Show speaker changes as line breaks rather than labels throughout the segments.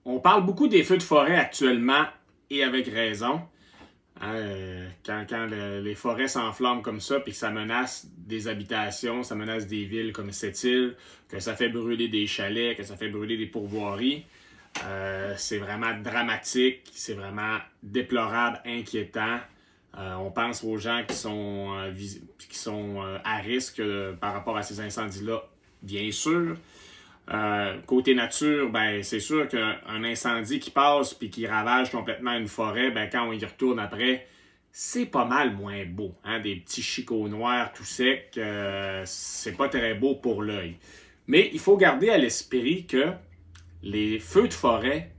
On parle beaucoup des feux de forêt actuellement et avec raison. Quand les forêts s'enflamment comme ça puis que ça menace des habitations, ça menace des villes comme cette île, que ça fait brûler des chalets, que ça fait brûler des pourvoiries, c'est vraiment dramatique, c'est vraiment déplorable, inquiétant. On pense aux gens qui sont à risque par rapport à ces incendies-là, bien sûr. Côté nature, ben c'est sûr qu'un incendie qui passe puis qui ravage complètement une forêt, ben quand on y retourne après, c'est pas mal moins beau. Hein? Des petits chicots noirs tout secs, c'est pas très beau pour l'œil. Mais il faut garder à l'esprit que les feux de forêt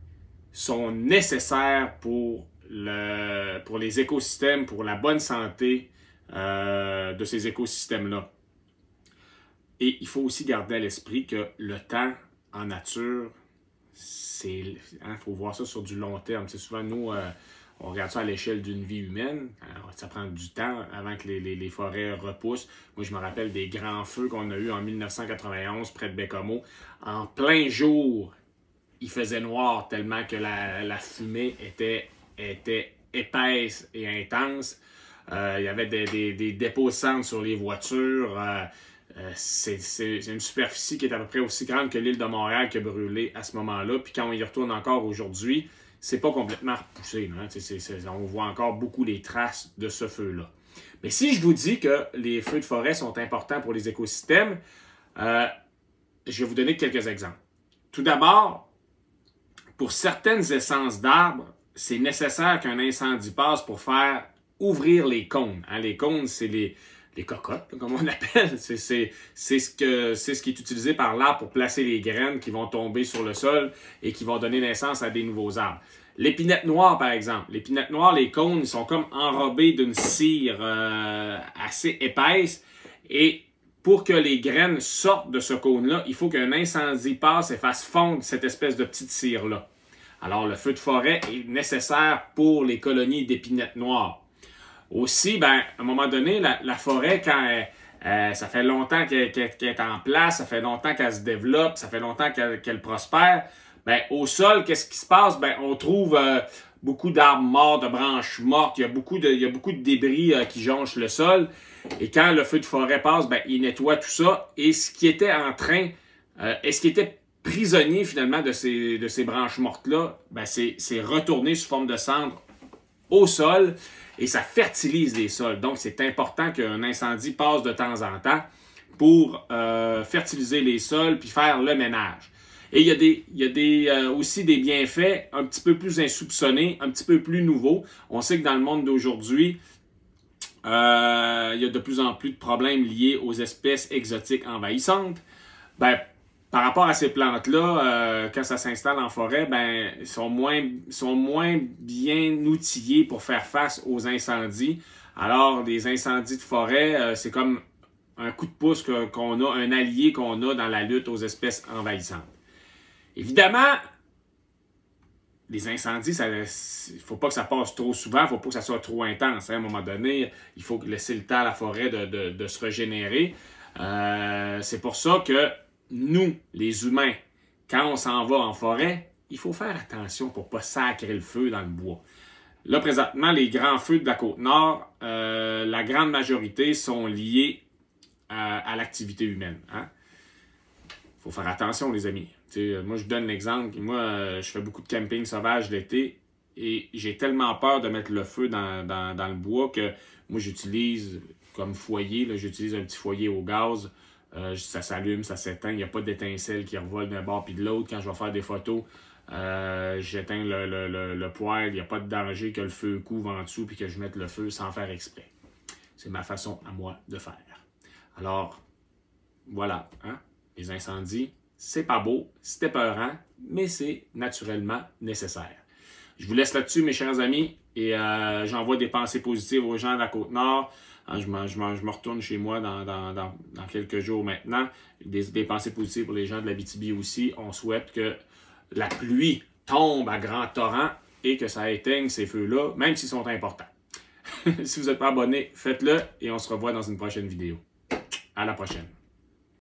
sont nécessaires pour les écosystèmes, pour la bonne santé de ces écosystèmes-là. Et il faut aussi garder à l'esprit que le temps en nature, c'est, faut voir ça sur du long terme. C'est souvent, nous, on regarde ça à l'échelle d'une vie humaine. Alors, ça prend du temps avant que les forêts repoussent. Moi, je me rappelle des grands feux qu'on a eus en 1991 près de Baie-Comeau. En plein jour, il faisait noir tellement que la fumée était épaisse et intense. Il y avait des dépôts de cendres sur les voitures. C'est une superficie qui est à peu près aussi grande que l'île de Montréal qui a brûlé à ce moment-là. Puis quand on y retourne encore aujourd'hui, c'est pas complètement repoussé. Hein? On voit encore beaucoup les traces de ce feu-là. Mais si je vous dis que les feux de forêt sont importants pour les écosystèmes, je vais vous donner quelques exemples. Tout d'abord, pour certaines essences d'arbres, c'est nécessaire qu'un incendie passe pour faire ouvrir les cônes. Hein? Les cônes, c'est les cocottes, comme on appelle. C'est ce qui est utilisé par l'arbre pour placer les graines qui vont tomber sur le sol et qui vont donner naissance à des nouveaux arbres. L'épinette noire, par exemple. L'épinette noire, les cônes, ils sont comme enrobés d'une cire assez épaisse. Et pour que les graines sortent de ce cône-là, il faut qu'un incendie passe et fasse fondre cette espèce de petite cire-là. Alors, le feu de forêt est nécessaire pour les colonies d'épinettes noires. Aussi, ben, à un moment donné, la forêt, quand ça fait longtemps qu'elle est en place, ça fait longtemps qu'elle se développe, ça fait longtemps qu'elle prospère, ben, au sol, qu'est-ce qui se passe? Ben, on trouve beaucoup d'arbres morts, de branches mortes, il y a beaucoup de débris qui jonchent le sol. Et quand le feu de forêt passe, ben, il nettoie tout ça. Et ce qui était ce qui était prisonnier finalement de ces branches mortes-là, ben, c'est retourné sous forme de cendre au sol. Et ça fertilise les sols. Donc, c'est important qu'un incendie passe de temps en temps pour fertiliser les sols puis faire le ménage. Et il y a aussi des bienfaits un petit peu plus insoupçonnés, un petit peu plus nouveaux. On sait que dans le monde d'aujourd'hui, il y a de plus en plus de problèmes liés aux espèces exotiques envahissantes. Ben, par rapport à ces plantes-là, quand ça s'installe en forêt, ben, ils sont moins bien outillés pour faire face aux incendies. Alors, les incendies de forêt, c'est comme un coup de pouce qu'on a, un allié qu'on a dans la lutte aux espèces envahissantes. Évidemment, les incendies, il ne faut pas que ça passe trop souvent, il ne faut pas que ça soit trop intense. Hein. À un moment donné, il faut laisser le temps à la forêt de se régénérer. C'est pour ça que nous, les humains, quand on s'en va en forêt, il faut faire attention pour ne pas sacrer le feu dans le bois. Là, présentement, les grands feux de la Côte-Nord, la grande majorité sont liés à l'activité humaine. Hein? Faut faire attention, les amis. T'sais, moi, je donne l'exemple. Moi, je fais beaucoup de camping sauvage l'été et j'ai tellement peur de mettre le feu dans le bois que moi, j'utilise comme foyer, j'utilise un petit foyer au gaz. Ça s'allume, ça s'éteint. Il n'y a pas d'étincelles qui revolent d'un bord puis de l'autre. Quand je vais faire des photos, j'éteins le poêle. Il n'y a pas de danger que le feu couvre en dessous puis que je mette le feu sans faire exprès. C'est ma façon à moi de faire. Alors, voilà. Hein? Les incendies, c'est pas beau, c'est épeurant, mais c'est naturellement nécessaire. Je vous laisse là-dessus, mes chers amis, et j'envoie des pensées positives aux gens de la Côte-Nord. Je me retourne chez moi dans quelques jours maintenant. Des pensées positives pour les gens de l'Abitibi aussi. On souhaite que la pluie tombe à grands torrents et que ça éteigne ces feux-là, même s'ils sont importants. Si vous n'êtes pas abonné, faites-le et on se revoit dans une prochaine vidéo. À la prochaine.